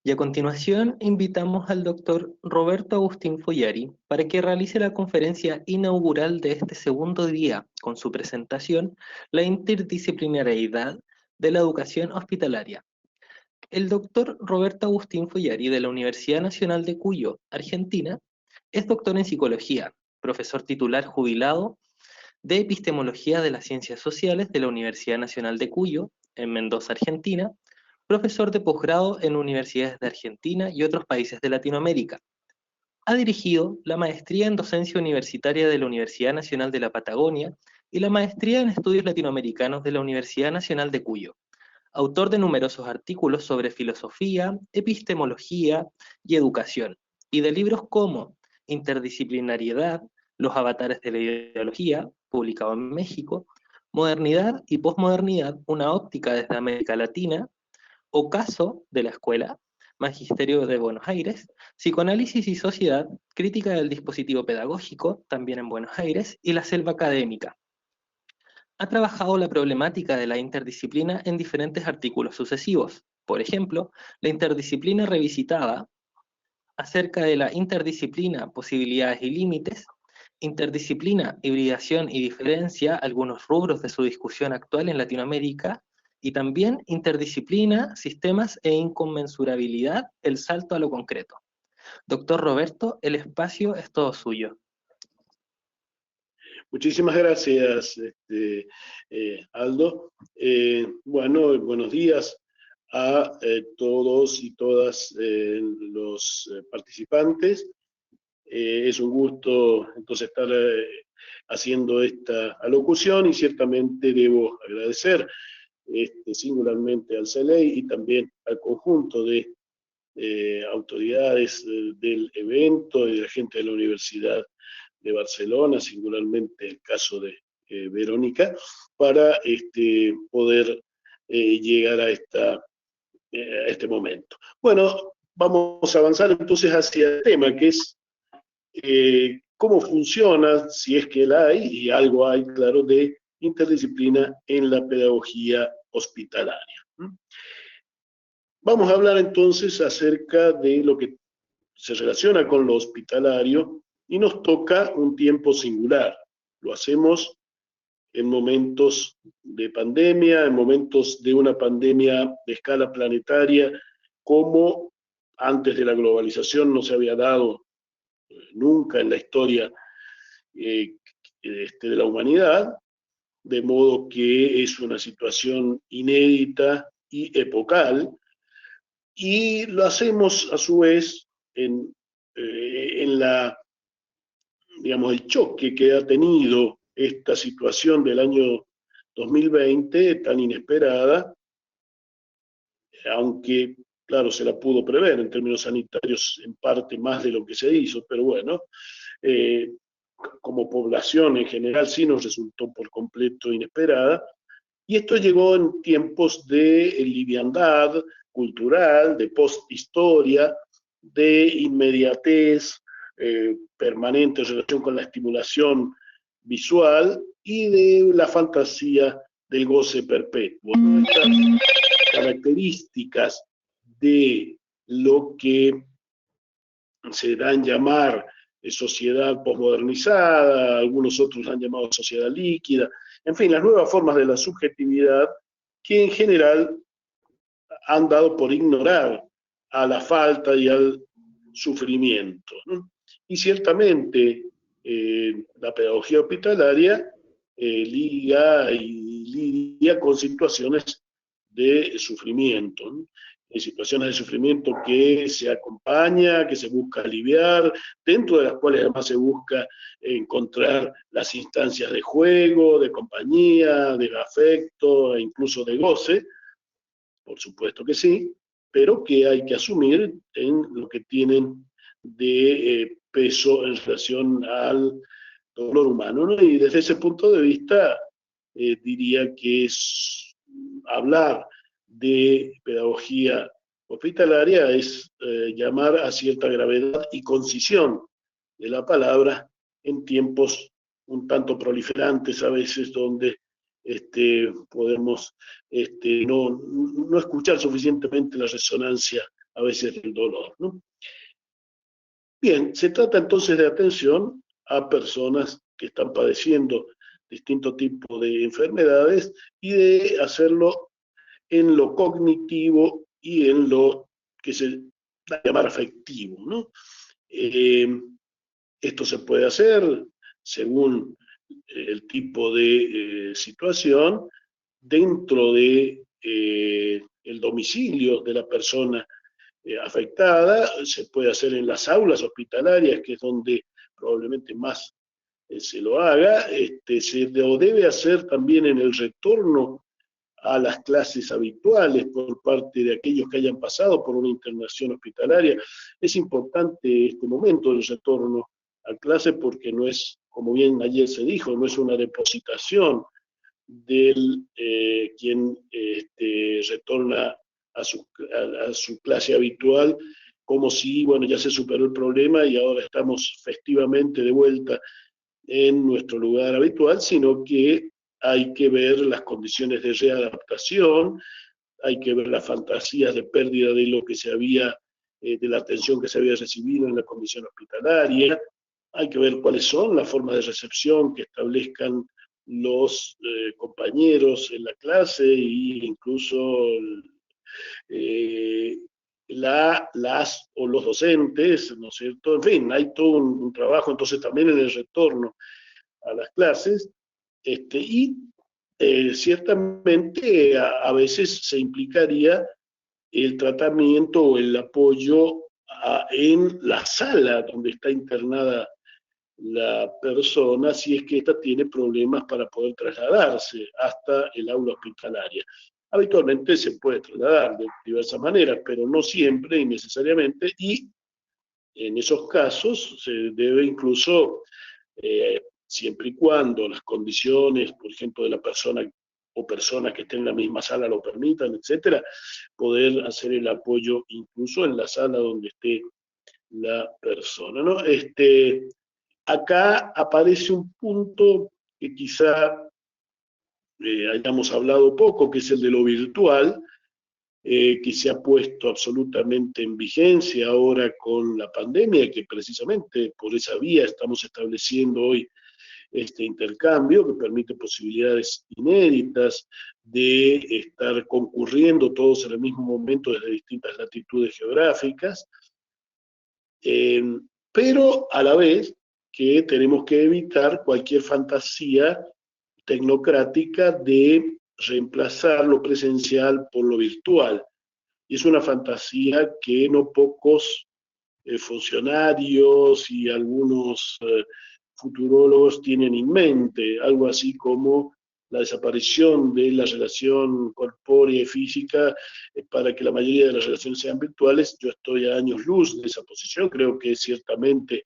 Y a continuación invitamos al doctor Roberto Agustín Follari para que realice la conferencia inaugural de este segundo día con su presentación La interdisciplinariedad de la educación hospitalaria. El doctor Roberto Agustín Follari de la Universidad Nacional de Cuyo, Argentina, es doctor en psicología, profesor titular jubilado de epistemología de las ciencias sociales de la Universidad Nacional de Cuyo, en Mendoza, Argentina, profesor de posgrado en universidades de Argentina y otros países de Latinoamérica. Ha dirigido la maestría en docencia universitaria de la Universidad Nacional de la Patagonia y la maestría en estudios latinoamericanos de la Universidad Nacional de Cuyo. Autor de numerosos artículos sobre filosofía, epistemología y educación, y de libros como Interdisciplinariedad, Los avatares de la ideología, publicado en México, Modernidad y Posmodernidad, una óptica desde América Latina, Ocaso de la Escuela, Magisterio de Buenos Aires, Psicoanálisis y Sociedad, Crítica del Dispositivo Pedagógico, también en Buenos Aires, y La Selva Académica. Ha trabajado la problemática de la interdisciplina en diferentes artículos sucesivos. Por ejemplo, la interdisciplina revisitada, acerca de la interdisciplina, posibilidades y límites, interdisciplina, hibridación y diferencia, algunos rubros de su discusión actual en Latinoamérica, y también interdisciplina, sistemas e inconmensurabilidad, el salto a lo concreto. Doctor Roberto, el espacio es todo suyo. Muchísimas gracias, Aldo. Bueno, buenos días a todos y todas los participantes. Es un gusto entonces estar haciendo esta alocución y ciertamente debo agradecer singularmente al CELEI y también al conjunto de autoridades del evento y de la gente de la Universidad de Barcelona, singularmente el caso de Verónica, para poder llegar a este momento. Bueno, vamos a avanzar entonces hacia el tema, que es cómo funciona, si es que la hay, y algo hay, claro, de interdisciplina en la pedagogía hospitalaria. Vamos a hablar entonces acerca de lo que se relaciona con lo hospitalario y nos toca un tiempo singular. Lo hacemos en momentos de pandemia, en momentos de una pandemia de escala planetaria, como antes de la globalización no se había dado nunca en la historia de la humanidad, de modo que es una situación inédita y epocal, y lo hacemos a su vez en digamos, el choque que ha tenido esta situación del año 2020 tan inesperada, aunque, claro, se la pudo prever en términos sanitarios en parte más de lo que se hizo, pero bueno, como población en general sí nos resultó por completo inesperada, y esto llegó en tiempos de liviandad cultural, de posthistoria, de inmediatez permanente en relación con la estimulación visual y de la fantasía del goce perpetuo. Estas características de lo que se dan llamar sociedad posmodernizada, algunos otros la han llamado sociedad líquida, en fin, las nuevas formas de la subjetividad que en general han dado por ignorar a la falta y al sufrimiento, ¿no? Y ciertamente la pedagogía hospitalaria lidia con situaciones de sufrimiento, ¿no? Situaciones de sufrimiento que se acompaña, que se busca aliviar, dentro de las cuales además se busca encontrar las instancias de juego, de compañía, de afecto e incluso de goce, por supuesto que sí, pero que hay que asumir en lo que tienen de peso en relación al dolor humano, ¿no? Y desde ese punto de vista diría que es hablar de pedagogía hospitalaria es llamar a cierta gravedad y concisión de la palabra en tiempos un tanto proliferantes a veces donde podemos no escuchar suficientemente la resonancia a veces del dolor, ¿no? Bien, se trata entonces de atención a personas que están padeciendo distintos tipos de enfermedades y de hacerlo en lo cognitivo y en lo que se da a llamar afectivo, ¿no? Eh, Esto se puede hacer según el tipo de situación dentro de el domicilio de la persona afectada, se puede hacer en las aulas hospitalarias, que es donde probablemente más se lo haga, se lo debe hacer también en el retorno a las clases habituales por parte de aquellos que hayan pasado por una internación hospitalaria. Es importante este momento del retorno a clase porque no es, como bien ayer se dijo, no es una depositación del quien retorna a su clase habitual, como si, bueno, ya se superó el problema y ahora estamos festivamente de vuelta en nuestro lugar habitual, sino que hay que ver las condiciones de readaptación, hay que ver las fantasías de pérdida de lo que se había, de la atención que se había recibido en la condición hospitalaria, hay que ver cuáles son las formas de recepción que establezcan los compañeros en la clase e incluso eh, las o los docentes, ¿no es cierto? En fin, hay todo un trabajo entonces también en el retorno a las clases, y ciertamente a veces se implicaría el tratamiento o el apoyo en la sala donde está internada la persona, si es que ésta tiene problemas para poder trasladarse hasta el aula hospitalaria. Habitualmente se puede trasladar de diversas maneras, pero no siempre y necesariamente, y en esos casos se debe incluso, siempre y cuando las condiciones, por ejemplo, de la persona o personas que estén en la misma sala lo permitan, etcétera, poder hacer el apoyo incluso en la sala donde esté la persona, ¿no? Acá aparece un punto que quizá hayamos hablado poco, que es el de lo virtual, que se ha puesto absolutamente en vigencia ahora con la pandemia, y que precisamente por esa vía estamos estableciendo hoy este intercambio que permite posibilidades inéditas de estar concurriendo todos en el mismo momento desde distintas latitudes geográficas, eh, pero a la vez que tenemos que evitar cualquier fantasía tecnocrática de reemplazar lo presencial por lo virtual. Y es una fantasía que no pocos funcionarios y algunos futurólogos tienen en mente, algo así como la desaparición de la relación corpórea y física para que la mayoría de las relaciones sean virtuales. Yo estoy a años luz de esa posición, creo que ciertamente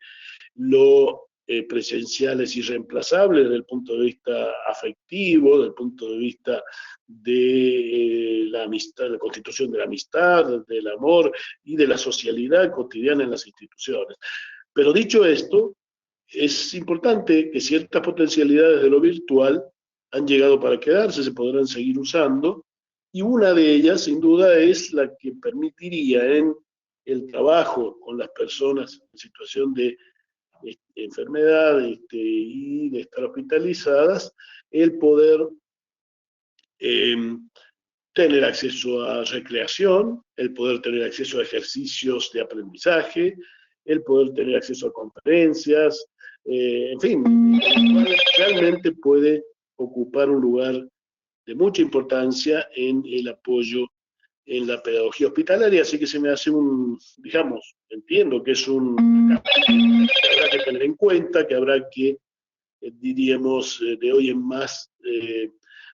lo presencial es irreemplazable desde el punto de vista afectivo, desde el punto de vista de la amistad, la constitución de la amistad, del amor y de la socialidad cotidiana en las instituciones. Pero dicho esto, es importante que ciertas potencialidades de lo virtual han llegado para quedarse, se podrán seguir usando, y una de ellas, sin duda, es la que permitiría en el trabajo con las personas en situación de enfermedad y de estar hospitalizadas, el poder eh, tener acceso a recreación, el poder tener acceso a ejercicios de aprendizaje, el poder tener acceso a conferencias, en fin, realmente puede ocupar un lugar de mucha importancia en el apoyo en la pedagogía hospitalaria, así que se me hace un, digamos, entiendo que es un que habrá que tener en cuenta, que habrá que, diríamos, de hoy en más,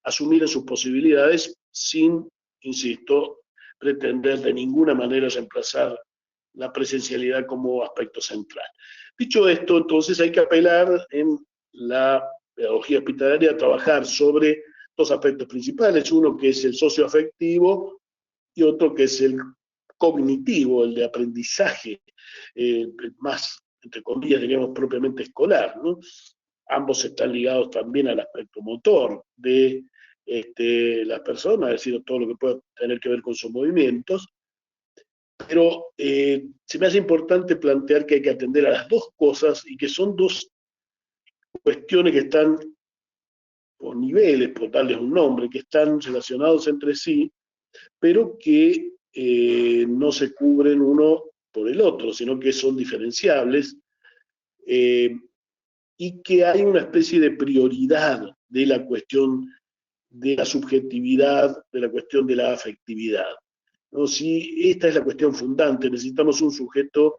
asumir en sus posibilidades sin, insisto, pretender de ninguna manera reemplazar la presencialidad como aspecto central. Dicho esto, entonces hay que apelar en la pedagogía hospitalaria a trabajar sobre dos aspectos principales, uno que es el socioafectivo y otro que es el cognitivo, el de aprendizaje, más, entre comillas, diríamos, propiamente escolar, ¿no? Ambos están ligados también al aspecto motor de las personas, es decir, todo lo que puede tener que ver con sus movimientos, pero se me hace importante plantear que hay que atender a las dos cosas y que son dos cuestiones que están, o niveles, por darles un nombre, que están relacionados entre sí, pero que no se cubren uno por el otro, sino que son diferenciables, eh, y que hay una especie de prioridad de la cuestión de la subjetividad, de la cuestión de la afectividad. ¿No? Si esta es la cuestión fundante, necesitamos un sujeto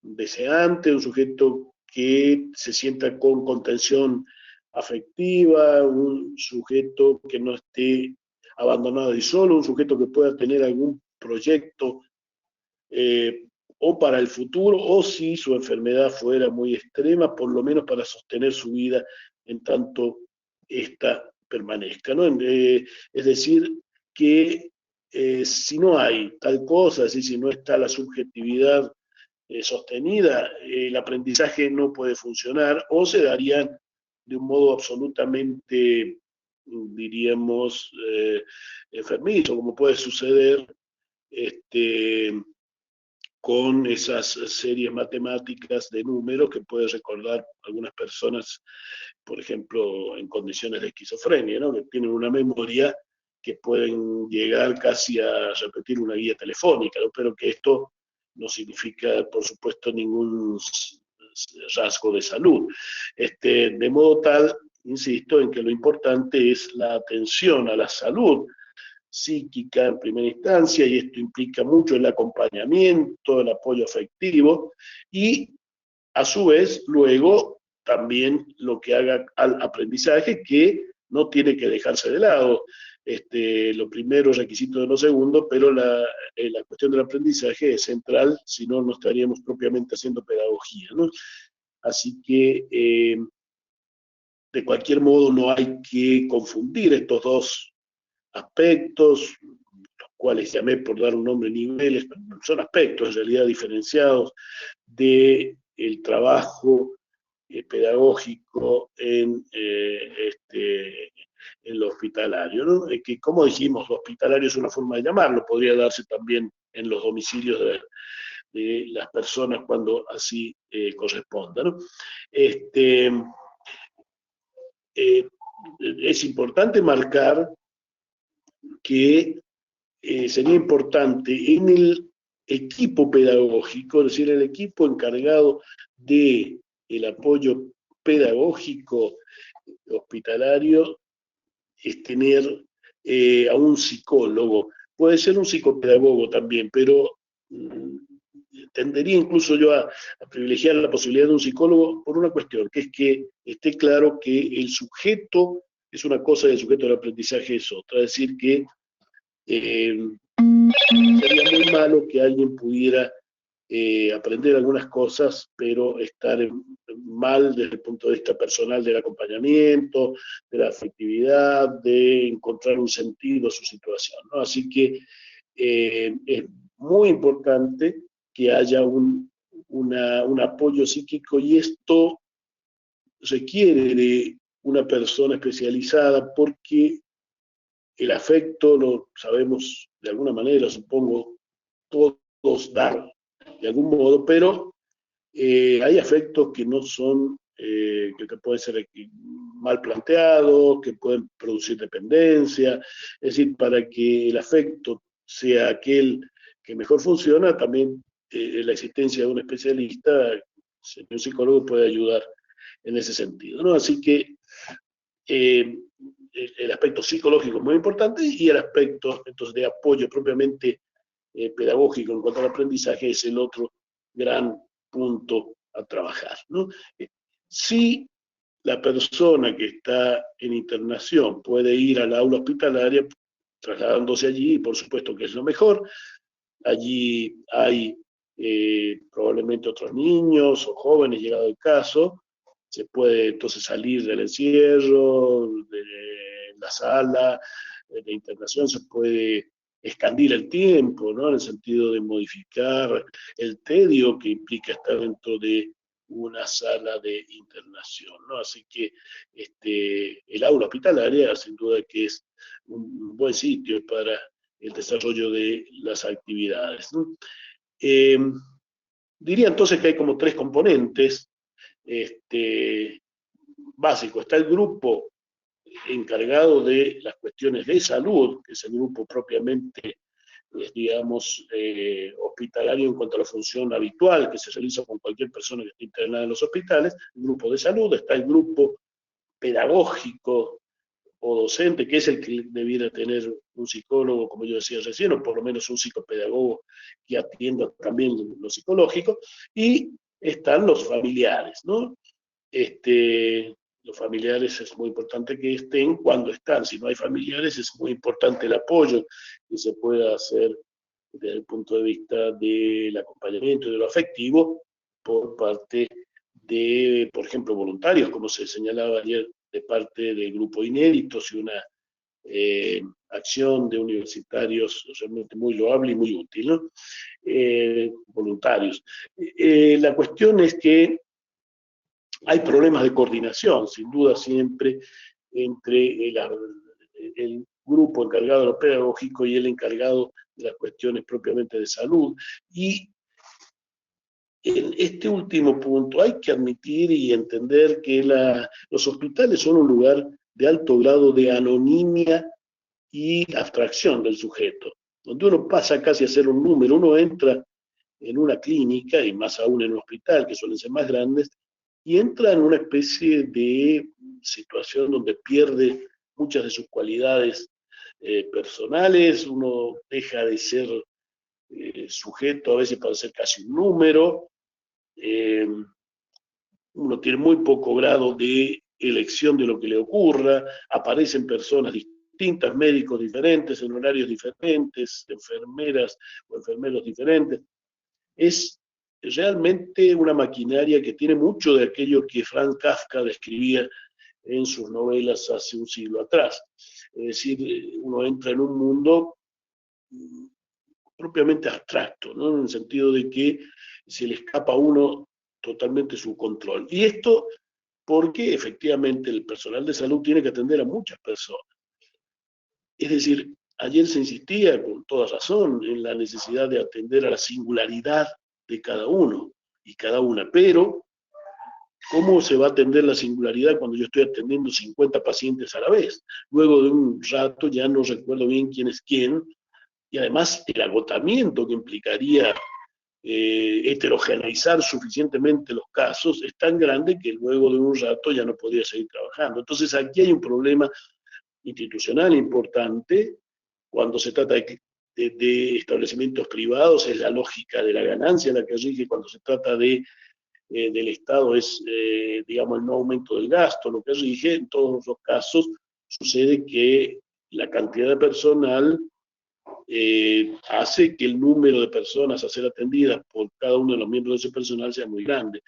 deseante, un sujeto que se sienta con contención afectiva, un sujeto que no esté abandonado y solo, un sujeto que pueda tener algún proyecto eh, o para el futuro, o si su enfermedad fuera muy extrema, por lo menos para sostener su vida en tanto esta permanezca, ¿no? Es decir, que si no hay tal cosa, si no está la subjetividad sostenida, el aprendizaje no puede funcionar o se darían de un modo absolutamente, diríamos, enfermizo, como puede suceder este, con esas series matemáticas de números que puede recordar algunas personas, por ejemplo, en condiciones de esquizofrenia, ¿no? Que tienen una memoria que pueden llegar casi a repetir una guía telefónica, ¿no? Pero que esto no significa, por supuesto, ningún rasgo de salud. De modo tal, insisto, en que lo importante es la atención a la salud psíquica en primera instancia, y esto implica mucho el acompañamiento, el apoyo afectivo, y a su vez luego también lo que haga al aprendizaje, que no tiene que dejarse de lado. Lo primero es requisito de lo segundo, pero la cuestión del aprendizaje es central, si no, no estaríamos propiamente haciendo pedagogía, ¿no? Así que, de cualquier modo, no hay que confundir estos dos aspectos, los cuales llamé por dar un nombre niveles, son aspectos en realidad diferenciados del trabajo pedagógico en lo hospitalario, ¿no? Que, como dijimos, lo hospitalario es una forma de llamarlo, podría darse también en los domicilios de las personas cuando así corresponda, ¿no? Es importante marcar que sería importante en el equipo pedagógico, es decir, el equipo encargado de el apoyo pedagógico hospitalario, es tener a un psicólogo. Puede ser un psicopedagogo también, pero tendería incluso yo a privilegiar la posibilidad de un psicólogo por una cuestión, que es que esté claro que el sujeto es una cosa y el sujeto del aprendizaje es otra. Es decir, que sería muy malo que alguien pudiera aprender algunas cosas, pero estar mal desde el punto de vista personal del acompañamiento, de la afectividad, de encontrar un sentido a su situación, ¿no? Así que es muy importante que haya un apoyo psíquico, y esto requiere de una persona especializada, porque el afecto, lo sabemos de alguna manera, supongo, todos dar de algún modo, pero hay afectos que no son, que pueden ser mal planteados, que pueden producir dependencia. Es decir, para que el afecto sea aquel que mejor funciona, también la existencia de un especialista, un psicólogo, puede ayudar en ese sentido, ¿no? Así que eh, el aspecto psicológico es muy importante, y el aspecto entonces de apoyo propiamente pedagógico en cuanto al aprendizaje es el otro gran punto a trabajar, ¿no? Si la persona que está en internación puede ir al aula hospitalaria, trasladándose allí, por supuesto que es lo mejor. Allí hay probablemente otros niños o jóvenes, llegado el caso. Se puede entonces salir del encierro, de la sala de internación, se puede expandir el tiempo, ¿no? En el sentido de modificar el tedio que implica estar dentro de una sala de internación, ¿no? Así que el aula hospitalaria sin duda que es un buen sitio para el desarrollo de las actividades, ¿no? Diría entonces que hay como tres componentes básicos. Está el grupo encargado de las cuestiones de salud, que es el grupo propiamente, digamos, hospitalario en cuanto a la función habitual que se realiza con cualquier persona que esté internada en los hospitales, el grupo de salud. Está el grupo pedagógico o docente, que es el que debiera tener un psicólogo, como yo decía recién, o por lo menos un psicopedagogo que atienda también lo psicológico, y están los familiares, ¿no? Los familiares es muy importante que estén cuando están. Si no hay familiares, es muy importante el apoyo que se pueda hacer desde el punto de vista del acompañamiento y de lo afectivo por parte de, por ejemplo, voluntarios, como se señalaba ayer, de parte del grupo Inéditos, y una acción de universitarios realmente muy loable y muy útil, ¿no? Voluntarios. La cuestión es que hay problemas de coordinación, sin duda siempre, entre el grupo encargado de lo pedagógico y el encargado de las cuestiones propiamente de salud. Y en este último punto hay que admitir y entender que los hospitales son un lugar de alto grado de anonimia y abstracción del sujeto, donde uno pasa casi a ser un número. Uno entra en una clínica, y más aún en un hospital, que suelen ser más grandes, y entra en una especie de situación donde pierde muchas de sus cualidades personales. Uno deja de ser sujeto a veces para ser casi un número. Uno tiene muy poco grado de elección de lo que le ocurra. Aparecen personas distintas, médicos diferentes, en horarios diferentes, enfermeras o enfermeros diferentes. Es realmente una maquinaria que tiene mucho de aquello que Franz Kafka describía en sus novelas hace un siglo atrás. Es decir, uno entra en un mundo propiamente abstracto, ¿no? En el sentido de que se le escapa a uno totalmente su control. Y esto porque efectivamente el personal de salud tiene que atender a muchas personas. Es decir, ayer se insistía con toda razón en la necesidad de atender a la singularidad de cada uno y cada una, pero ¿cómo se va a atender la singularidad cuando yo estoy atendiendo 50 pacientes a la vez? Luego de un rato ya no recuerdo bien quién es quién, y además el agotamiento que implicaría heterogeneizar suficientemente los casos es tan grande que luego de un rato ya no podría seguir trabajando. Entonces aquí hay un problema institucional importante. Cuando se trata de establecimientos privados es la lógica de la ganancia la que rige. Cuando se trata del Estado es, digamos, el no aumento del gasto lo que rige. En todos los casos sucede que la cantidad de personal hace que el número de personas a ser atendidas por cada uno de los miembros de ese personal sea muy grande.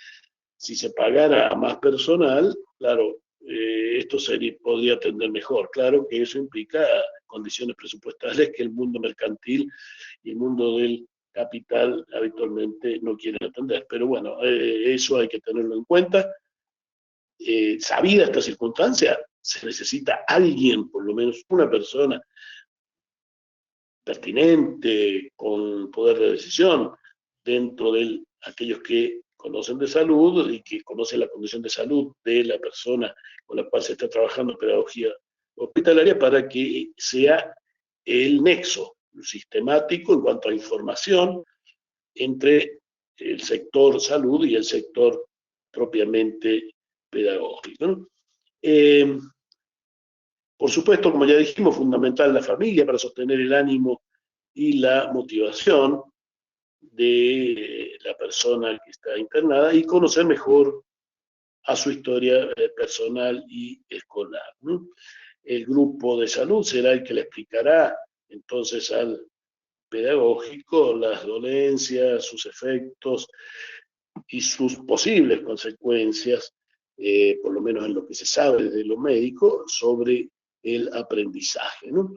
Si se pagara a más personal, claro, esto podría atender mejor. Claro que eso implica condiciones presupuestales que el mundo mercantil y el mundo del capital habitualmente no quieren atender. Pero bueno, eso hay que tenerlo en cuenta. Sabida esta circunstancia, se necesita alguien, por lo menos una persona pertinente, con poder de decisión, dentro de aquellos que conocen de salud y que conocen la condición de salud de la persona con la cual se está trabajando en pedagogía hospitalaria, para que sea el nexo sistemático en cuanto a información entre el sector salud y el sector propiamente pedagógico, ¿no? Por supuesto, como ya dijimos, fundamental la familia para sostener el ánimo y la motivación de la persona que está internada y conocer mejor a su historia personal y escolar, ¿no? El grupo de salud será el que le explicará entonces al pedagógico las dolencias, sus efectos y sus posibles consecuencias, por lo menos en lo que se sabe desde lo médico, sobre el aprendizaje, ¿no?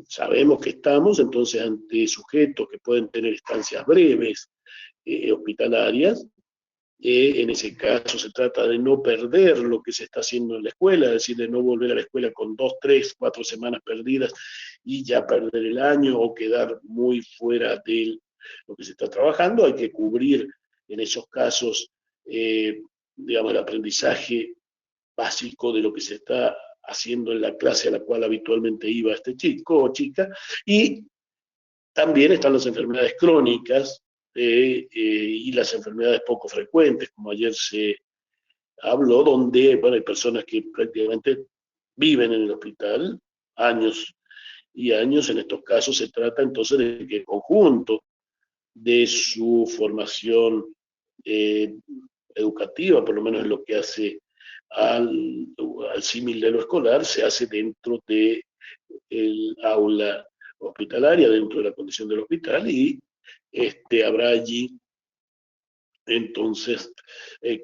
Sabemos que estamos entonces ante sujetos que pueden tener estancias breves hospitalarias, En ese caso se trata de no perder lo que se está haciendo en la escuela, es decir, de no volver a la escuela con 2, 3, 4 semanas perdidas y ya perder el año o quedar muy fuera de lo que se está trabajando. Hay que cubrir en esos casos, digamos, el aprendizaje básico de lo que se está haciendo en la clase a la cual habitualmente iba este chico o chica. Y también están las enfermedades crónicas y las enfermedades poco frecuentes, como ayer se habló, donde bueno, hay personas que prácticamente viven en el hospital años y años. En estos casos se trata entonces de que el conjunto de su formación eh, educativa, por lo menos en lo que hace al símil de lo escolar, se hace dentro de el aula hospitalaria, dentro de la condición del hospital, y habrá allí entonces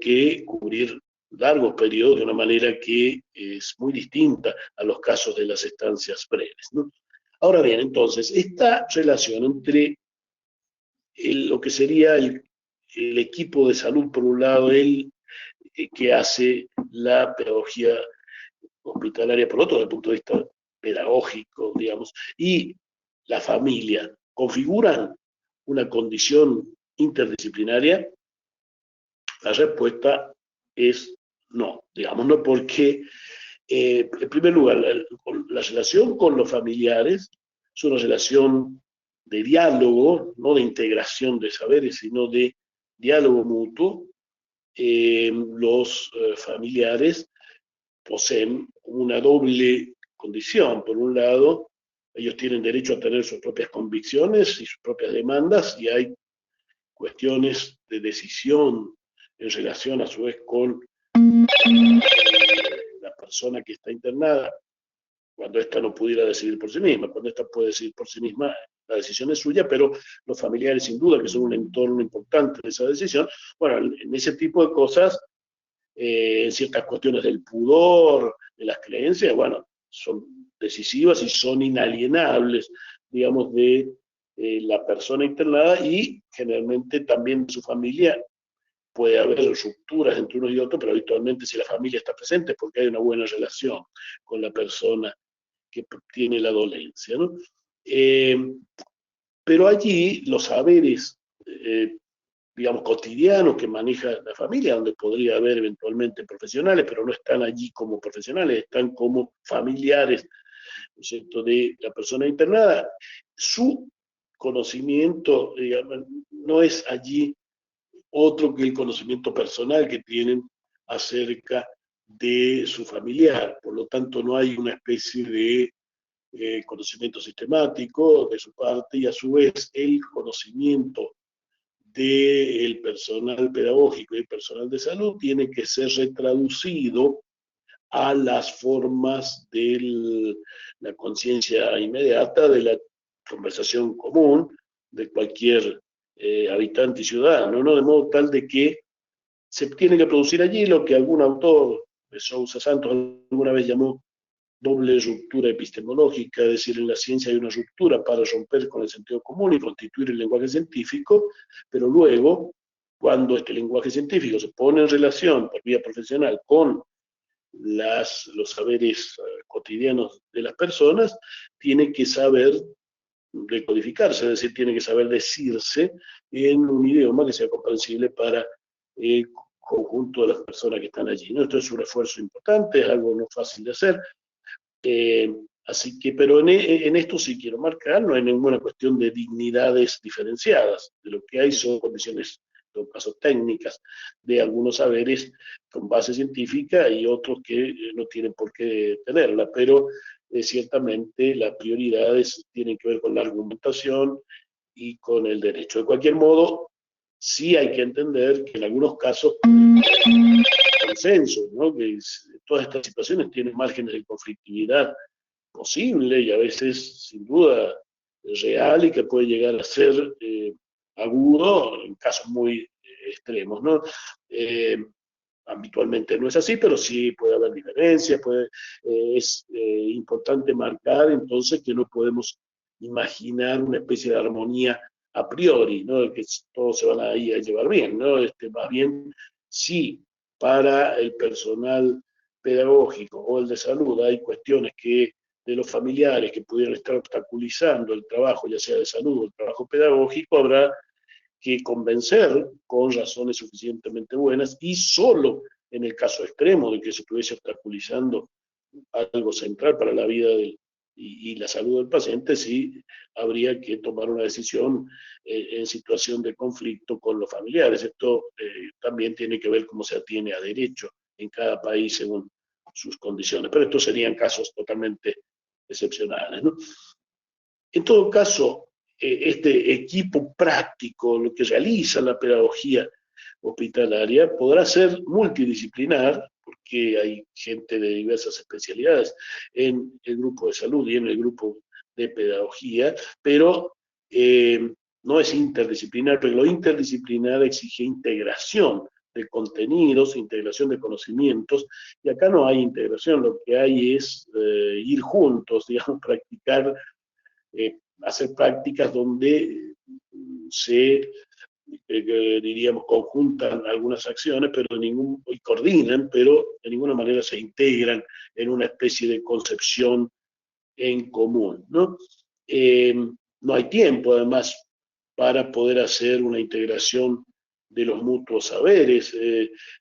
que cubrir largos periodos de una manera que es muy distinta a los casos de las estancias breves, ¿no? Ahora bien, entonces, esta relación entre lo que sería el equipo de salud, por un lado, el que hace la pedagogía hospitalaria, por otro, desde el punto de vista pedagógico, digamos, y la familia, configuran una condición interdisciplinaria. La respuesta es no, digamos, no, porque en primer lugar, la relación con los familiares es una relación de diálogo, no de integración de saberes, sino de diálogo mutuo. Los familiares poseen una doble condición. Por un lado, ellos tienen derecho a tener sus propias convicciones y sus propias demandas, y hay cuestiones de decisión en relación a su vez con la persona que está internada, cuando ésta no pudiera decidir por sí misma. Cuando ésta puede decidir por sí misma, la decisión es suya, pero los familiares sin duda que son un entorno importante de esa decisión. Bueno, en ese tipo de cosas, en ciertas cuestiones del pudor, de las creencias, bueno, son decisivas y son inalienables, digamos, de la persona internada, y generalmente también de su familia. Puede haber rupturas entre uno y otro, pero habitualmente si la familia está presente es porque hay una buena relación con la persona que tiene la dolencia, ¿no? Eh, pero allí los saberes, digamos, cotidianos que maneja la familia, donde podría haber eventualmente profesionales, pero no están allí como profesionales, están como familiares, ¿no es cierto?, de la persona internada. Su conocimiento, digamos, no es allí otro que el conocimiento personal que tienen acerca de su familiar. Por lo tanto, no hay una especie de conocimiento sistemático de su parte, y a su vez el conocimiento del personal pedagógico y el personal de salud tiene que ser retraducido a las formas de la conciencia inmediata, de la conversación común de cualquier habitante y ciudadano, ¿no? De modo tal de que se tiene que producir allí lo que algún autor de Sousa Santos alguna vez llamó doble ruptura epistemológica, es decir, en la ciencia hay una ruptura para romper con el sentido común y constituir el lenguaje científico, pero luego, cuando este lenguaje científico se pone en relación por vía profesional con los saberes cotidianos de las personas, tiene que saber decodificarse, es decir, tiene que saber decirse en un idioma que sea comprensible para el conjunto de las personas que están allí, ¿no? Esto es un esfuerzo importante, es algo no fácil de hacer. Así que, pero en esto sí quiero marcar, no hay ninguna cuestión de dignidades diferenciadas. De lo que hay son condiciones, en todo caso técnicas, de algunos saberes con base científica y otros que no tienen por qué tenerla, pero ciertamente las prioridades tienen que ver con la argumentación y con el derecho. De cualquier modo, sí hay que entender que en algunos casos consenso, ¿no? Que todas estas situaciones tienen márgenes de conflictividad posible y a veces sin duda real, y que puede llegar a ser agudo en casos muy extremos, ¿no? Habitualmente no es así, pero sí puede haber diferencias, es importante marcar entonces que no podemos imaginar una especie de armonía a priori, ¿no? De que todos se van a ir a llevar bien, ¿no? Más bien, sí, para el personal pedagógico o el de salud hay cuestiones que de los familiares que pudieran estar obstaculizando el trabajo, ya sea de salud o el trabajo pedagógico, habrá que convencer con razones suficientemente buenas y solo en el caso extremo de que se estuviese obstaculizando algo central para la vida y la salud del paciente, sí habría que tomar una decisión en situación de conflicto con los familiares. Esto también tiene que ver cómo se atiene a derecho en cada país según sus condiciones, pero estos serían casos totalmente excepcionales, ¿no? En todo caso, este equipo práctico, lo que realiza la pedagogía hospitalaria, podrá ser multidisciplinar, porque hay gente de diversas especialidades en el grupo de salud y en el grupo de pedagogía, pero no es interdisciplinar, pero lo interdisciplinar exige integración de contenidos, integración de conocimientos, y acá no hay integración, lo que hay es ir juntos, digamos, practicar hacer prácticas donde se, diríamos, conjuntan algunas acciones pero y coordinan, pero de ninguna manera se integran en una especie de concepción en común, ¿no? No hay tiempo, además, para poder hacer una integración de los mutuos saberes.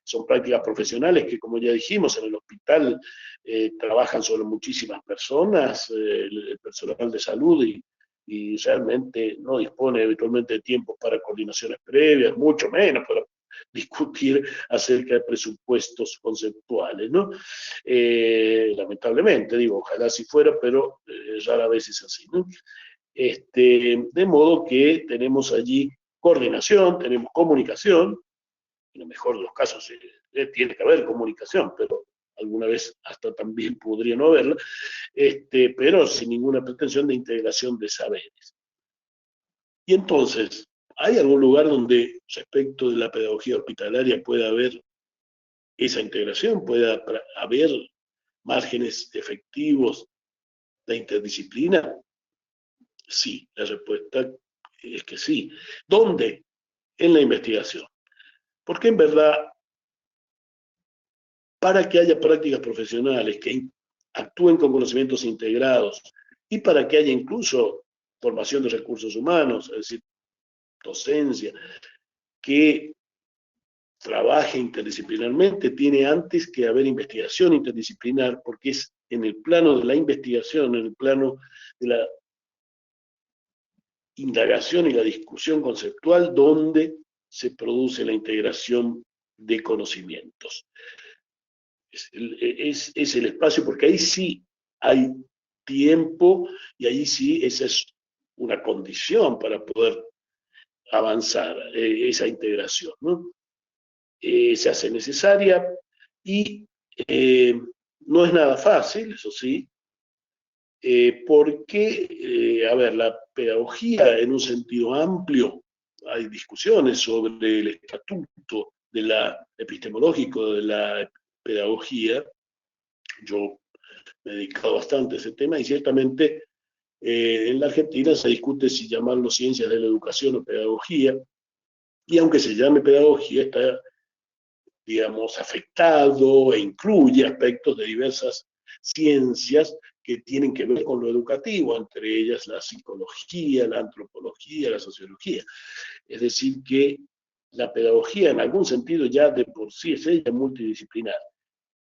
Son prácticas profesionales que, como ya dijimos, en el hospital trabajan sobre muchísimas personas, el personal de salud y realmente no dispone habitualmente de tiempo para coordinaciones previas, mucho menos para discutir acerca de presupuestos conceptuales, ¿no? Lamentablemente, digo, ojalá si fuera, pero rara vez es así, ¿no? De modo que tenemos allí coordinación, tenemos comunicación, en el mejor de los casos tiene que haber comunicación, pero alguna vez hasta también podría no haberla, pero sin ninguna pretensión de integración de saberes. Y entonces, ¿hay algún lugar donde respecto de la pedagogía hospitalaria pueda haber esa integración, pueda haber márgenes efectivos de interdisciplina? Sí, la respuesta es que sí. ¿Dónde? En la investigación. Porque en verdad, para que haya prácticas profesionales que actúen con conocimientos integrados y para que haya incluso formación de recursos humanos, es decir, docencia, que trabaje interdisciplinarmente, tiene antes que haber investigación interdisciplinar, porque es en el plano de la investigación, en el plano de la indagación y la discusión conceptual, donde se produce la integración de conocimientos. Es el espacio, porque ahí sí hay tiempo y ahí sí esa es una condición para poder avanzar, esa integración, ¿no? Se hace necesaria y no es nada fácil, eso sí, porque, a ver, la pedagogía en un sentido amplio, hay discusiones sobre el estatuto de la epistemológico de la pedagogía. Yo me he dedicado bastante a ese tema y ciertamente en la Argentina se discute si llamarlo ciencias de la educación o pedagogía, y aunque se llame pedagogía, está, digamos, afectado e incluye aspectos de diversas ciencias que tienen que ver con lo educativo, entre ellas la psicología, la antropología, la sociología. Es decir, que la pedagogía en algún sentido ya de por sí es ella multidisciplinar.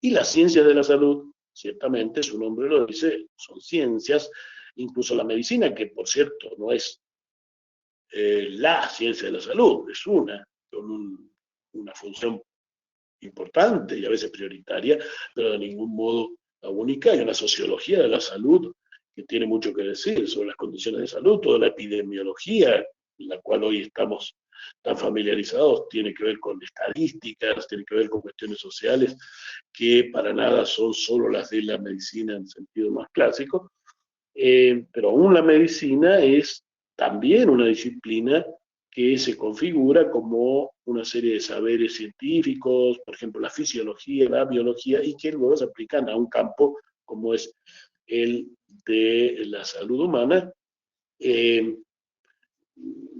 Y las ciencias de la salud, ciertamente, su nombre lo dice, son ciencias, incluso la medicina, que por cierto no es la ciencia de la salud, es una, con una función importante y a veces prioritaria, pero de ningún modo la única. Hay una sociología de la salud que tiene mucho que decir sobre las condiciones de salud, toda la epidemiología, en la cual hoy estamos tan familiarizados, tiene que ver con estadísticas, tiene que ver con cuestiones sociales, que para nada son solo las de la medicina en sentido más clásico, pero aún la medicina es también una disciplina que se configura como una serie de saberes científicos, por ejemplo, la fisiología, la biología, y que luego se aplican a un campo como es el de la salud humana, eh,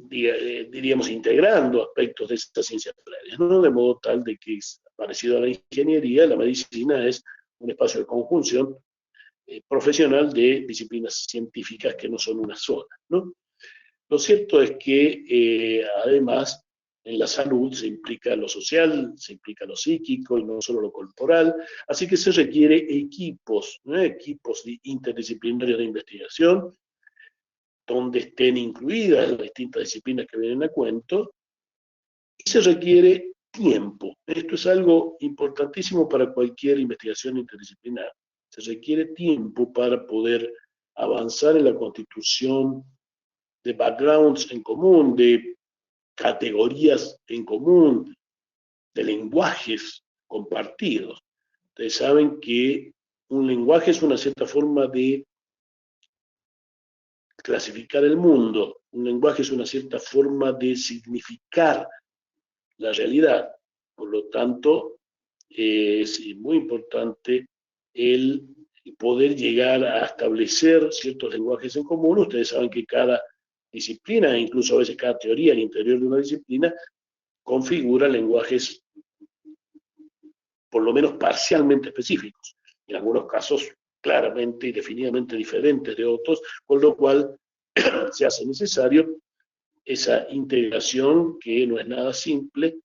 diríamos, integrando aspectos de estas ciencias previas, ¿no? De modo tal de que, parecido a la ingeniería, la medicina es un espacio de conjunción profesional de disciplinas científicas que no son una sola, ¿no? Lo cierto es que, además, en la salud se implica lo social, se implica lo psíquico y no solo lo corporal, así que se requiere equipos, ¿no? Equipos interdisciplinarios de investigación, donde estén incluidas las distintas disciplinas que vienen a cuento, y se requiere tiempo. Esto es algo importantísimo para cualquier investigación interdisciplinar. Se requiere tiempo para poder avanzar en la constitución de backgrounds en común, de categorías en común, de lenguajes compartidos. Ustedes saben que un lenguaje es una cierta forma de clasificar el mundo, un lenguaje es una cierta forma de significar la realidad. Por lo tanto, es muy importante el poder llegar a establecer ciertos lenguajes en común. Ustedes saben que cada disciplina, incluso a veces cada teoría al interior de una disciplina, configura lenguajes por lo menos parcialmente específicos, en algunos casos claramente y definitivamente diferentes de otros, con lo cual se hace necesario esa integración que no es nada simple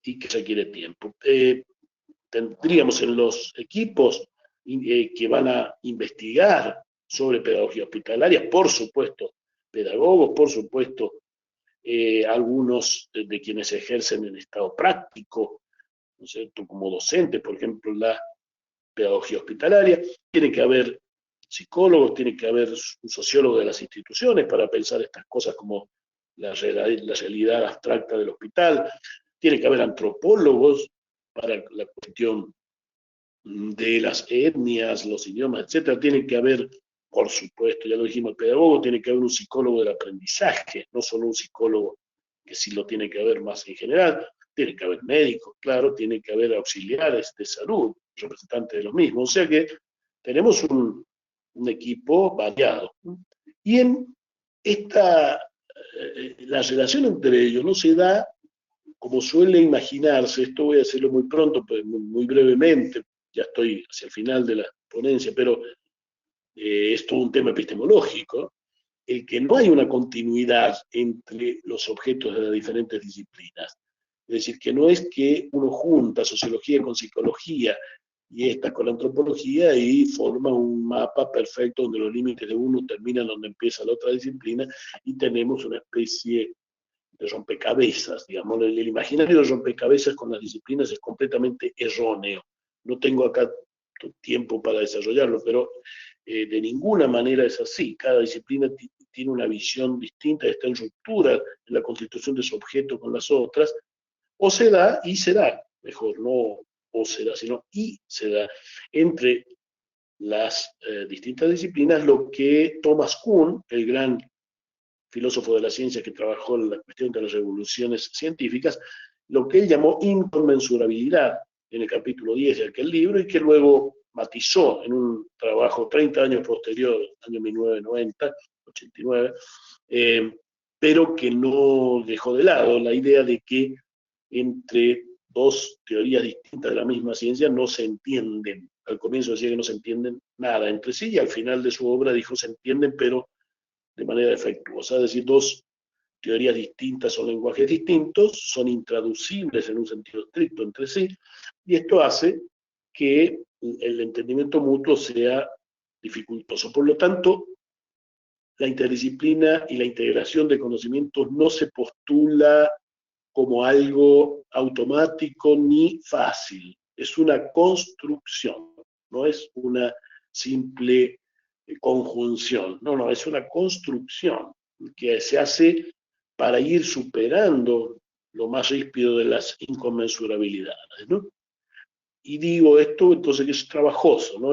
y que requiere tiempo. Tendríamos en los equipos que van a investigar sobre pedagogía hospitalaria, por supuesto, pedagogos, por supuesto, algunos de quienes ejercen en estado práctico, ¿no es cierto?, como docentes, por ejemplo, la pedagogía hospitalaria. Tiene que haber psicólogos, tiene que haber un sociólogo de las instituciones para pensar estas cosas como la realidad abstracta del hospital. Tiene que haber antropólogos para la cuestión de las etnias, los idiomas, etcétera. Tiene que haber, por supuesto, ya lo dijimos, el pedagogo, tiene que haber un psicólogo del aprendizaje, no solo un psicólogo que sí lo tiene que haber más en general. Tiene que haber médicos, claro, tiene que haber auxiliares de salud, representantes de los mismos. O sea que tenemos un equipo variado. Y en esta, la relación entre ellos no se da como suele imaginarse. Esto voy a hacerlo muy pronto, pues muy brevemente, ya estoy hacia el final de la ponencia, pero es todo un tema epistemológico, el que no hay una continuidad entre los objetos de las diferentes disciplinas. Es decir, que no es que uno junta sociología con psicología y esta con la antropología y forma un mapa perfecto donde los límites de uno terminan donde empieza la otra disciplina y tenemos una especie de rompecabezas, digamos. El imaginario de rompecabezas con las disciplinas es completamente erróneo. No tengo acá tiempo para desarrollarlo, pero de ninguna manera es así. Cada disciplina tiene una visión distinta, está en ruptura en la constitución de su objeto con las otras, o se da y se da, mejor, no o se da, sino y se da entre las distintas disciplinas, lo que Thomas Kuhn, el gran filósofo de la ciencia que trabajó en la cuestión de las revoluciones científicas, lo que él llamó inconmensurabilidad en el capítulo 10 de aquel libro, y que luego matizó en un trabajo 30 años posterior, año 1990, 89, pero que no dejó de lado la idea de que entre dos teorías distintas de la misma ciencia no se entienden. Al comienzo decía que no se entienden nada entre sí, y al final de su obra dijo se entienden, pero de manera defectuosa. Es decir, dos teorías distintas o lenguajes distintos son intraducibles en un sentido estricto entre sí, y esto hace que el entendimiento mutuo sea dificultoso. Por lo tanto, la interdisciplina y la integración de conocimientos no se postula como algo automático ni fácil. Es una construcción, no es una simple conjunción. No, es una construcción que se hace para ir superando lo más ríspido de las inconmensurabilidades, ¿no? Y digo esto entonces que es trabajoso, ¿no?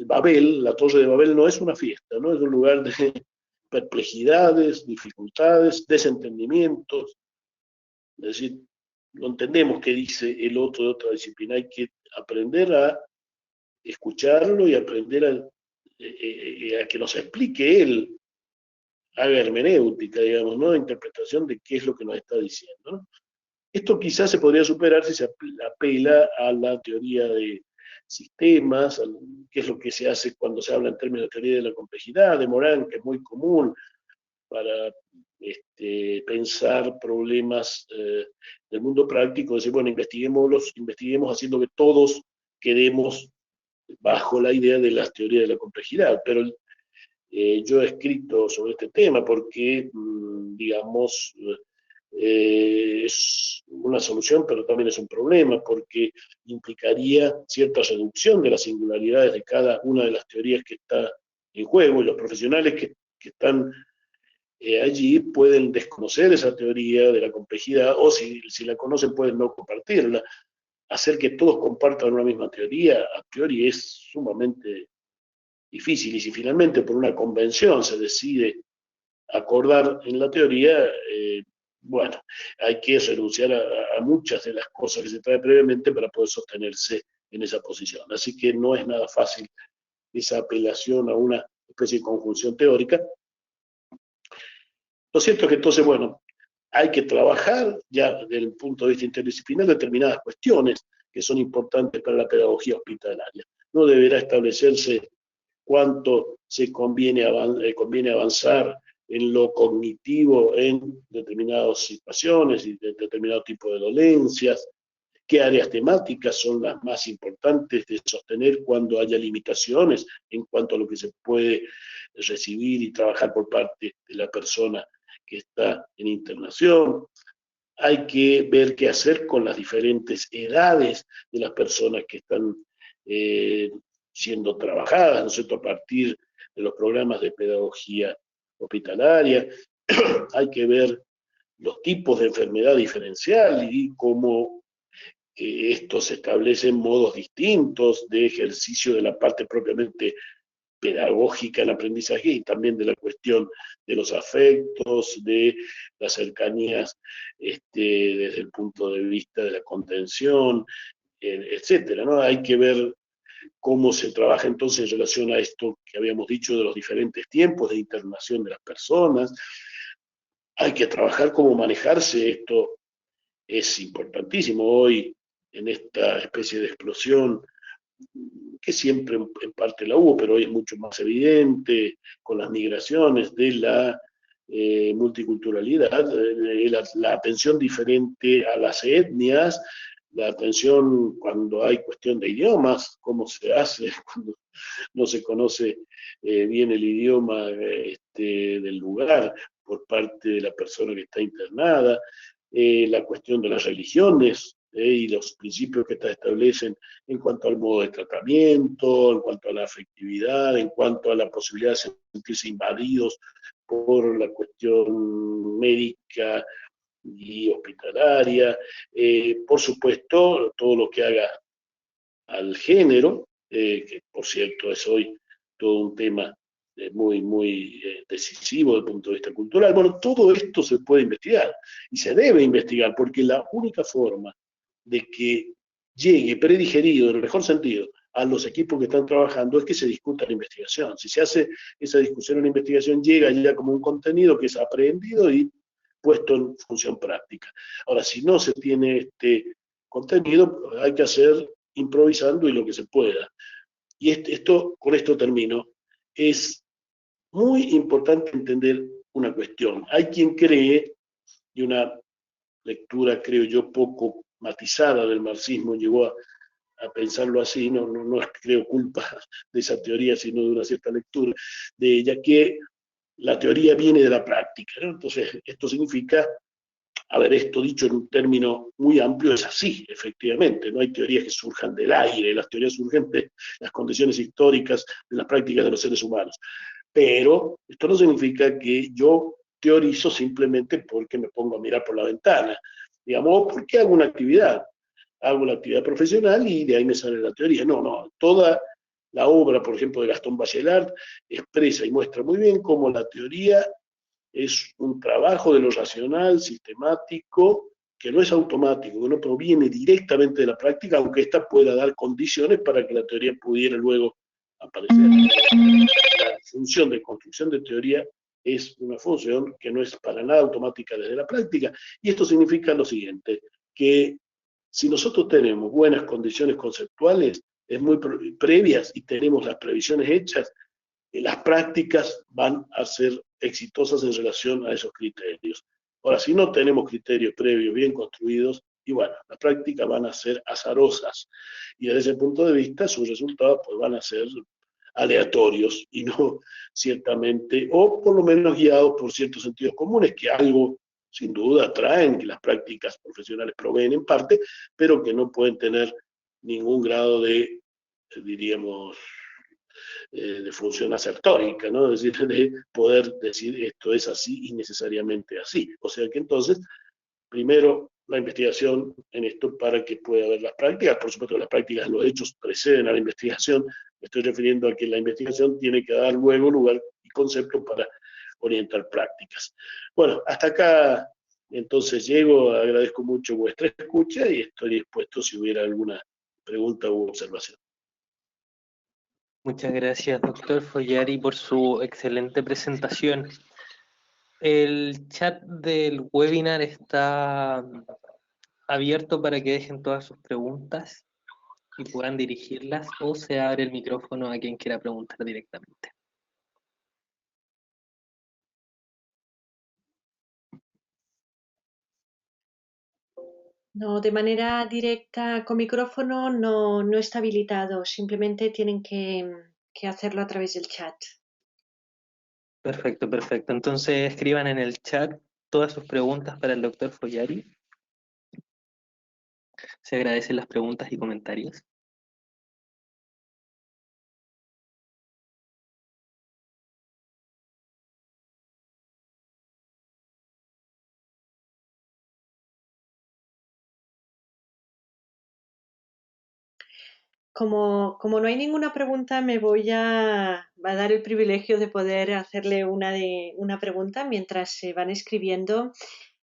Babel, la Torre de Babel no es una fiesta, ¿no? Es un lugar de perplejidades, dificultades, desentendimientos. Es decir, no entendemos qué dice el otro de otra disciplina. Hay que aprender a escucharlo y aprender a que nos explique él haga hermenéutica, digamos, ¿no? Interpretación de qué es lo que nos está diciendo, ¿no? Esto quizás se podría superar si se apela a la teoría de sistemas, qué es lo que se hace cuando se habla en términos de teoría de la complejidad, de Morán, que es muy común para pensar problemas del mundo práctico, decir, bueno, investiguemos haciendo que todos quedemos bajo la idea de las teorías de la complejidad, pero yo he escrito sobre este tema porque, digamos, es una solución, pero también es un problema, porque implicaría cierta reducción de las singularidades de cada una de las teorías que está en juego, y los profesionales que están allí pueden desconocer esa teoría de la complejidad, o si la conocen pueden no compartirla. Hacer que todos compartan una misma teoría, a priori, es sumamente difícil, y si finalmente por una convención se decide acordar en la teoría, bueno, hay que renunciar a muchas de las cosas que se trae previamente para poder sostenerse en esa posición. Así que no es nada fácil esa apelación a una especie de conjunción teórica. Lo cierto es que entonces, bueno, hay que trabajar ya desde el punto de vista interdisciplinar determinadas cuestiones que son importantes para la pedagogía hospitalaria. No deberá establecerse cuánto se conviene avanzar en lo cognitivo en determinadas situaciones y de determinado tipo de dolencias, qué áreas temáticas son las más importantes de sostener cuando haya limitaciones en cuanto a lo que se puede recibir y trabajar por parte de la persona que está en internación. Hay que ver qué hacer con las diferentes edades de las personas que están siendo trabajadas, ¿no es cierto?, a partir de los programas de pedagogía hospitalaria. Hay que ver los tipos de enfermedad diferencial y cómo estos establecen modos distintos de ejercicio de la parte propiamente pedagógica el aprendizaje, y también de la cuestión de los afectos, de las cercanías desde el punto de vista de la contención, etcétera, ¿no? Hay que ver cómo se trabaja entonces en relación a esto que habíamos dicho de los diferentes tiempos de internación de las personas. Hay que trabajar cómo manejarse, esto es importantísimo hoy en esta especie de explosión que siempre en parte la hubo, pero hoy es mucho más evidente con las migraciones de la multiculturalidad, la atención diferente a las etnias, la atención cuando hay cuestión de idiomas, cómo se hace cuando no se conoce bien el idioma del lugar por parte de la persona que está internada, la cuestión de las religiones, y los principios que establecen en cuanto al modo de tratamiento, en cuanto a la afectividad, en cuanto a la posibilidad de sentirse invadidos por la cuestión médica y hospitalaria, por supuesto, todo lo que haga al género, que por cierto es hoy todo un tema muy decisivo desde el punto de vista cultural. Bueno, todo esto se puede investigar y se debe investigar, porque la única forma de que llegue predigerido, en el mejor sentido, a los equipos que están trabajando es que se discuta la investigación. Si se hace esa discusión en la investigación, llega ya como un contenido que es aprendido y puesto en función práctica. Ahora, si no se tiene este contenido, hay que hacer improvisando y lo que se pueda. Y con esto termino. Es muy importante entender una cuestión. Hay quien cree, y una lectura, creo yo, poco matizada del marxismo llegó a pensarlo así, no es, creo, culpa de esa teoría, sino de una cierta lectura de ella, que la teoría viene de la práctica, ¿no? Entonces, esto significa, a ver, esto dicho en un término muy amplio, es así, efectivamente, no hay teorías que surjan del aire, las teorías surgen de las condiciones históricas, de las prácticas de los seres humanos. Pero esto no significa que yo teorizo simplemente porque me pongo a mirar por la ventana, digamos, porque hago una actividad profesional y de ahí me sale la teoría. No, toda la obra, por ejemplo, de Gastón Bachelard expresa y muestra muy bien cómo la teoría es un trabajo de lo racional, sistemático, que no es automático, que no proviene directamente de la práctica, aunque ésta pueda dar condiciones para que la teoría pudiera luego aparecer. La función de construcción de teoría es una función que no es para nada automática desde la práctica, y esto significa lo siguiente, que si nosotros tenemos buenas condiciones conceptuales, es muy previas y tenemos las previsiones hechas, las prácticas van a ser exitosas en relación a esos criterios. Ahora, si no tenemos criterios previos bien construidos, y bueno, las prácticas van a ser azarosas, y desde ese punto de vista sus resultados pues, van a ser aleatorios y no ciertamente, o por lo menos guiados por ciertos sentidos comunes, que algo sin duda traen, que las prácticas profesionales proveen en parte, pero que no pueden tener ningún grado de, diríamos, de función asertórica, ¿no? Es decir, de poder decir esto es así y necesariamente así. O sea que entonces, primero la investigación en esto para que pueda haber las prácticas. Por supuesto, las prácticas, los hechos preceden a la investigación. Me estoy refiriendo a que la investigación tiene que dar luego lugar y concepto para orientar prácticas. Bueno, hasta acá entonces llego, agradezco mucho vuestra escucha y estoy dispuesto si hubiera alguna pregunta u observación. Muchas gracias, doctor Follari, por su excelente presentación. El chat del webinar está abierto para que dejen todas sus preguntas y puedan dirigirlas, o se abre el micrófono a quien quiera preguntar directamente. No, de manera directa con micrófono no está habilitado, simplemente tienen que hacerlo a través del chat. Perfecto, perfecto. Entonces escriban en el chat todas sus preguntas para el doctor Follari. Se agradecen las preguntas y comentarios. Como no hay ninguna pregunta, me voy a dar el privilegio de poder hacerle una pregunta mientras se van escribiendo.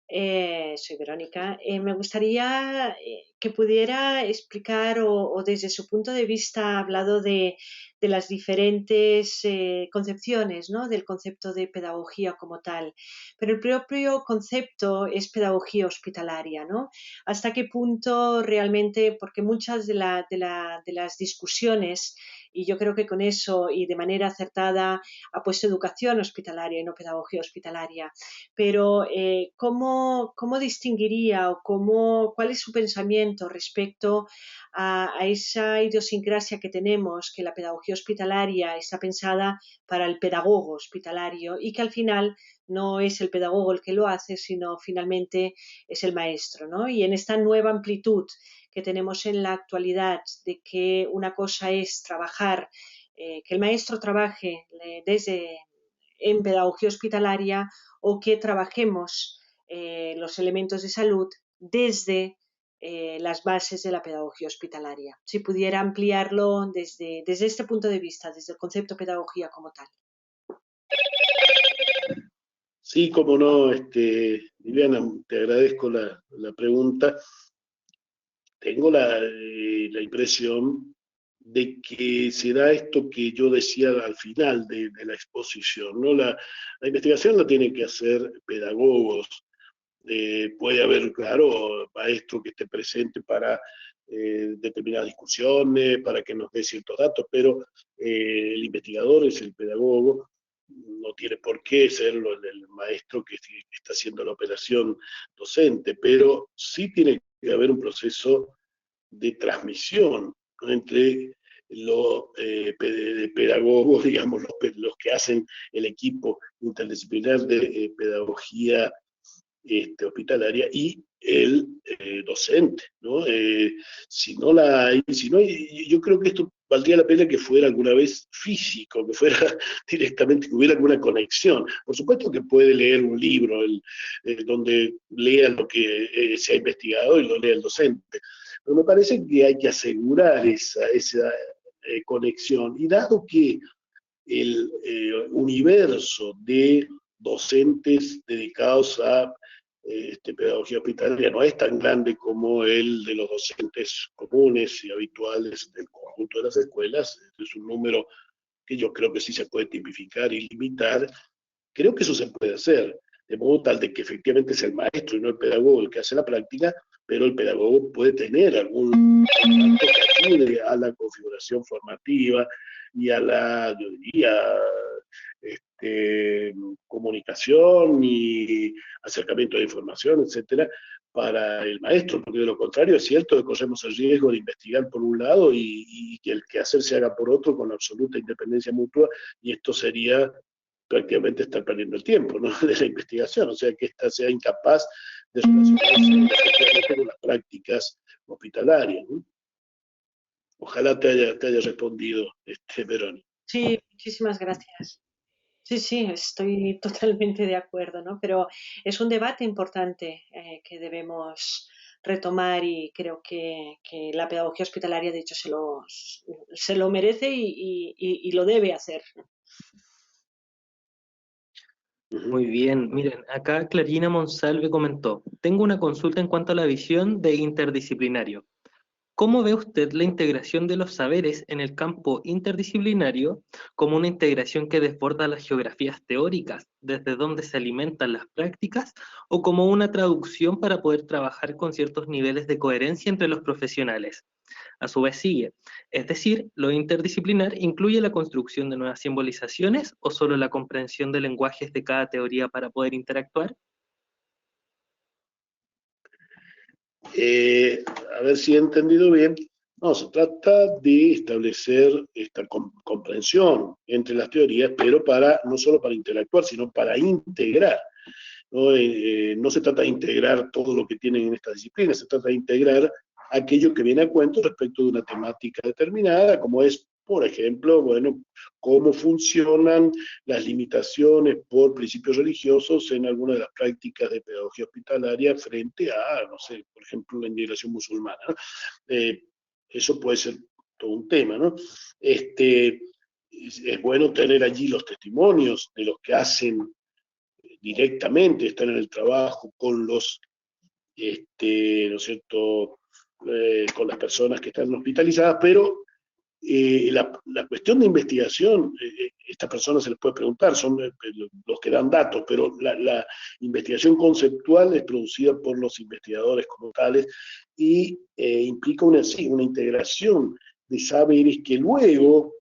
Soy Verónica. Me gustaría que pudiera explicar o desde su punto de vista ha hablado de las diferentes concepciones, ¿no? Del concepto de pedagogía como tal. Pero el propio concepto es pedagogía hospitalaria, ¿no? ¿Hasta qué punto realmente, porque muchas de las discusiones, y yo creo que con eso y de manera acertada ha puesto educación hospitalaria y no pedagogía hospitalaria, pero ¿cómo distinguiría o cuál es su pensamiento respecto a esa idiosincrasia que tenemos, que la pedagogía hospitalaria está pensada para el pedagogo hospitalario y que al final no es el pedagogo el que lo hace, sino finalmente es el maestro, ¿no? Y en esta nueva amplitud que tenemos en la actualidad de que una cosa es trabajar, que el maestro trabaje en pedagogía hospitalaria o que trabajemos los elementos de salud desde las bases de la pedagogía hospitalaria. Si pudiera ampliarlo desde este punto de vista, desde el concepto pedagogía como tal. Sí, como no, Viviana, te agradezco la pregunta. Tengo la impresión de que se da esto que yo decía al final de la exposición, ¿no? La investigación la tienen que hacer pedagogos. Puede haber, claro, maestro que esté presente para determinadas discusiones, para que nos dé ciertos datos, pero el investigador es el pedagogo, no tiene por qué serlo el maestro que está haciendo la operación docente, pero sí tiene que haber un proceso de transmisión, ¿no? Entre los pedagogos, digamos, los que hacen el equipo interdisciplinar de pedagogía hospitalaria y el docente, ¿no? Si no la hay, si no hay, yo creo que esto valdría la pena que fuera alguna vez físico, que fuera directamente, que hubiera alguna conexión. Por supuesto que puede leer un libro donde lea lo que se ha investigado y lo lea el docente, pero me parece que hay que asegurar esa conexión. Y dado que el universo de docentes dedicados a pedagogía hospitalaria no es tan grande como el de los docentes comunes y habituales del conjunto de las escuelas. Es un número que yo creo que sí se puede tipificar y limitar. Creo que eso se puede hacer, de modo tal de que efectivamente es el maestro y no el pedagogo el que hace la práctica, pero el pedagogo puede tener algún contacto que ayude a la configuración formativa y a la, yo diría, comunicación y acercamiento de información, etcétera, para el maestro, porque de lo contrario es cierto que corremos el riesgo de investigar por un lado y que el quehacer se haga por otro con absoluta independencia mutua, y esto sería prácticamente estar perdiendo el tiempo, ¿no? De la investigación, o sea, que ésta sea incapaz de relacionarse efectivamente con las prácticas hospitalarias, ¿no? Ojalá te haya respondido, Verónica. Sí, muchísimas gracias. Sí, sí, estoy totalmente de acuerdo, ¿no? Pero es un debate importante que debemos retomar y creo que la pedagogía hospitalaria, de hecho, se lo merece y lo debe hacer. Uh-huh. Muy bien, miren, acá Clarina Monsalve comentó, tengo una consulta en cuanto a la visión de interdisciplinario. ¿Cómo ve usted la integración de los saberes en el campo interdisciplinario como una integración que desborda las geografías teóricas, desde donde se alimentan las prácticas, o como una traducción para poder trabajar con ciertos niveles de coherencia entre los profesionales? A su vez sigue, es decir, lo interdisciplinar incluye la construcción de nuevas simbolizaciones o solo la comprensión de lenguajes de cada teoría para poder interactuar. Eh, a ver si he entendido bien. No, se trata de establecer esta comprensión entre las teorías, pero para no solo para interactuar, sino para integrar. ¿No? No se trata de integrar todo lo que tienen en esta disciplina, se trata de integrar aquello que viene a cuento respecto de una temática determinada, como es, por ejemplo, bueno, cómo funcionan las limitaciones por principios religiosos en algunas de las prácticas de pedagogía hospitalaria frente a, no sé, por ejemplo, la inmigración musulmana, ¿no? Eh, Eso puede ser todo un tema, ¿no? Es bueno tener allí los testimonios de los que hacen directamente, están en el trabajo con los, ¿no es cierto?, con las personas que están hospitalizadas, pero la cuestión de investigación, estas personas se les puede preguntar, son los que dan datos, pero la investigación conceptual es producida por los investigadores como tales y implica sí, una integración de saberes que luego,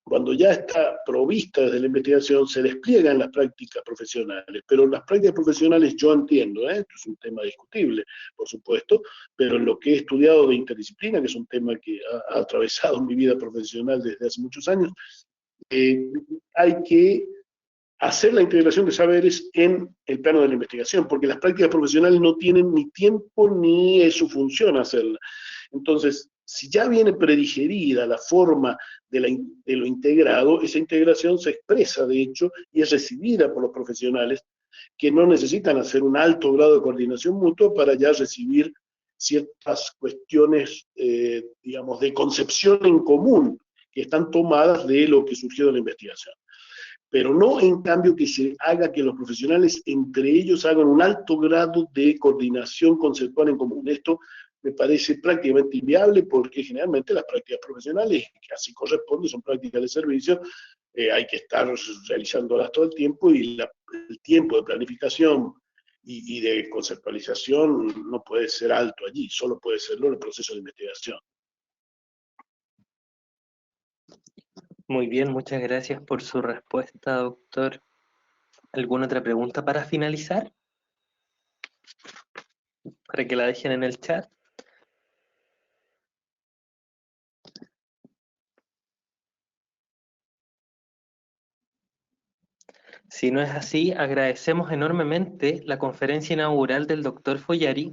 cuando ya está provista desde la investigación, se despliega en las prácticas profesionales. Pero las prácticas profesionales yo entiendo, esto es un tema discutible, por supuesto, pero en lo que he estudiado de interdisciplina, que es un tema que ha atravesado mi vida profesional desde hace muchos años, hay que hacer la integración de saberes en el plano de la investigación, porque las prácticas profesionales no tienen ni tiempo ni es su función hacerla. Entonces, si ya viene predigerida la forma de lo integrado, esa integración se expresa, de hecho, y es recibida por los profesionales que no necesitan hacer un alto grado de coordinación mutua para ya recibir ciertas cuestiones, digamos, de concepción en común que están tomadas de lo que surgió de la investigación. Pero no en cambio que se haga que los profesionales entre ellos hagan un alto grado de coordinación conceptual en común. Esto me parece prácticamente inviable porque generalmente las prácticas profesionales, que así corresponde, son prácticas de servicio, hay que estar realizándolas todo el tiempo y el tiempo de planificación y de conceptualización no puede ser alto allí, solo puede serlo en el proceso de investigación. Muy bien, muchas gracias por su respuesta, doctor. ¿Alguna otra pregunta para finalizar? Para que la dejen en el chat. Si no es así, agradecemos enormemente la conferencia inaugural del doctor Follari,